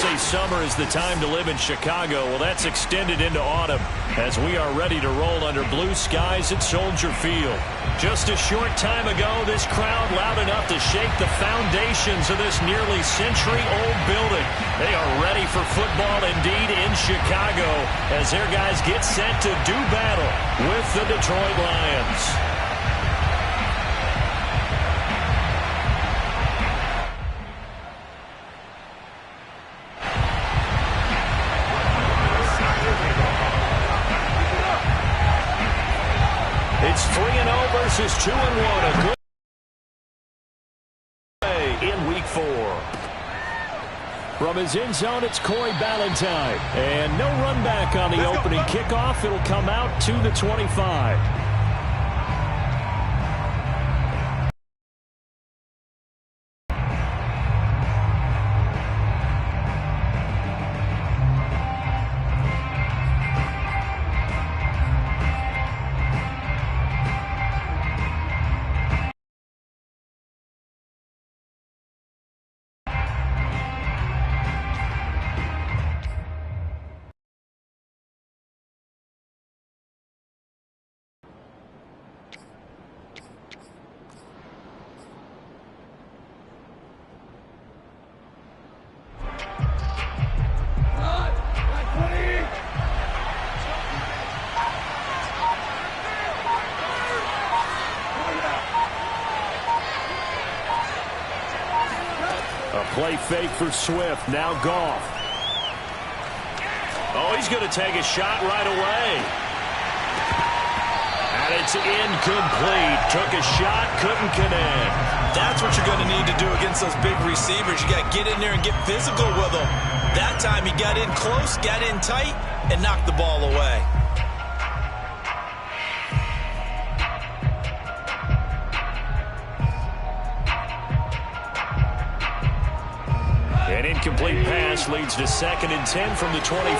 say summer is the time to live in Chicago. Well, that's extended into autumn as we are ready to roll under blue skies at Soldier Field. Just a short time ago, this crowd loud enough to shake the foundations of this nearly century-old building. They are ready for football indeed in Chicago as their guys get set to do battle with the Detroit Lions. It's 3-0 versus 2-1. A good play in week 4. From his end zone, it's Corey Ballantyne. And no run back on the opening kickoff. It'll come out to the 25. Play fake for Swift. Now Goff. Oh, he's going to take a shot right away. And it's incomplete. Took a shot, couldn't connect. That's what you're going to need to do against those big receivers. You got to get in there and get physical with them. That time he got in close, got in tight, and knocked the ball away. An incomplete pass leads to 2nd and 10 from the 25.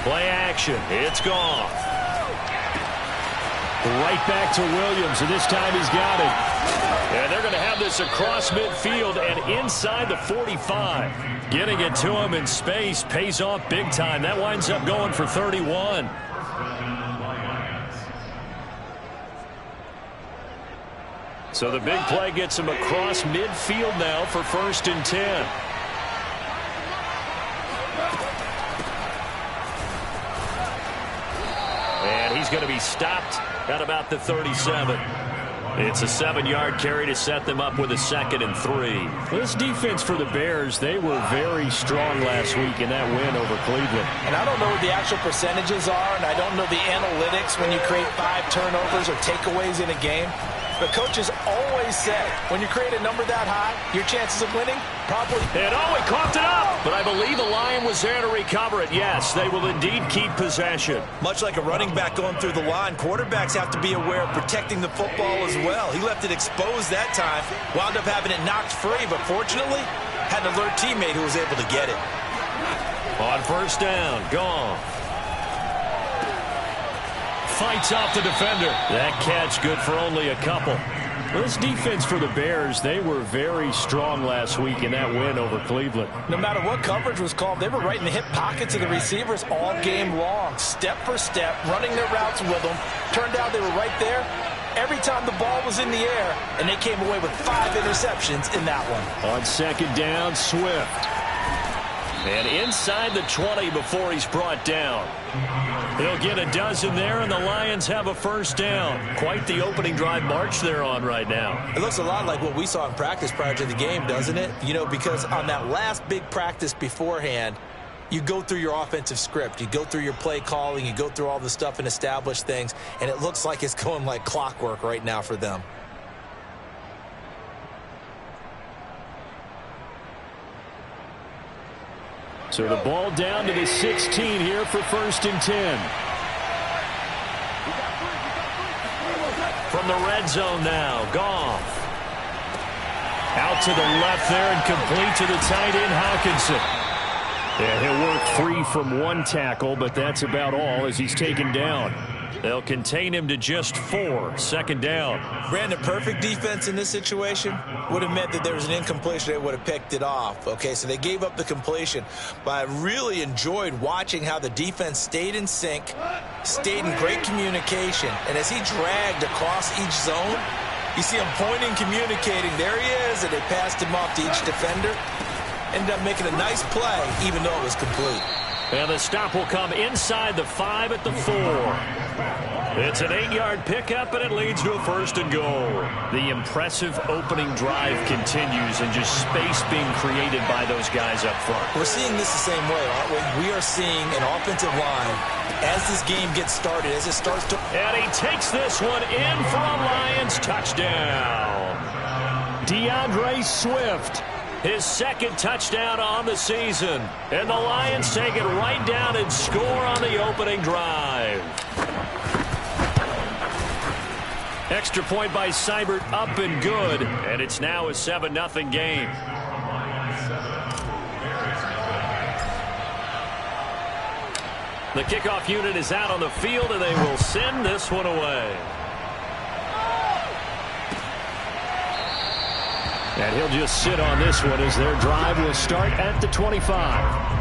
Play action. It's gone. Right back to Williams, and this time he's got it. And they're going to have this across midfield and inside the 45. Getting it to him in space pays off big time. That winds up going for 31. So the big play gets him across midfield now for 1st and 10. And he's going to be stopped at about the 37. It's a 7-yard carry to set them up with a 2nd and 3. This defense for the Bears, they were very strong last week in that win over Cleveland. And I don't know what the actual percentages are, and I don't know the analytics when you create 5 turnovers or takeaways in a game. But coaches always say, when you create a number that high, your chances of winning probably... And he coughed it up! But I believe the Lion was there to recover it. Yes, they will indeed keep possession. Much like a running back going through the line, quarterbacks have to be aware of protecting the football as well. He left it exposed that time, wound up having it knocked free, but fortunately, had an alert teammate who was able to get it. On 1st down, gone. Fights off the defender. That catch good for only a couple. Well, this defense for the Bears, they were very strong last week in that win over Cleveland. No matter what coverage was called, they were right in the hip pockets of the receivers all game long. Step for step, running their routes with them. Turned out they were right there every time the ball was in the air, and they came away with 5 interceptions in that one. On 2nd down, Swift. And inside the 20 before he's brought down. He'll get a dozen there, and the Lions have a 1st down. Quite the opening drive march they're on right now. It looks a lot like what we saw in practice prior to the game, doesn't it? You know, because on that last big practice beforehand, you go through your offensive script. You go through your play calling. You go through all the stuff and establish things, and it looks like it's going like clockwork right now for them. So the ball down to the 16 here for 1st and 10. From the red zone now, Goff. Out to the left there and complete to the tight end, Hockenson. And he'll work free from 1 tackle, but that's about all as he's taken down. They'll contain him to just 4, second down. Brandon, perfect defense in this situation would have meant that there was an incompletion. They would have picked it off. Okay, so they gave up the completion. But I really enjoyed watching how the defense stayed in sync, stayed in great communication. And as he dragged across each zone, you see him pointing, communicating. There he is, and they passed him off to each defender. Ended up making a nice play, even though it was complete. And the stop will come inside the 5 at the 4. It's an 8-yard pickup, and it leads to a 1st and goal. The impressive opening drive continues, and just space being created by those guys up front. We're seeing this the same way, aren't we? We are seeing an offensive line, as this game gets started, as it starts to... And he takes this one in for a Lions touchdown. DeAndre Swift, his 2nd touchdown on the season. And the Lions take it right down and score on the opening drive. Extra point by Seibert, up and good. And it's now a 7-0 game. The kickoff unit is out on the field, and they will send this one away. And he'll just sit on this one as their drive will start at the 25.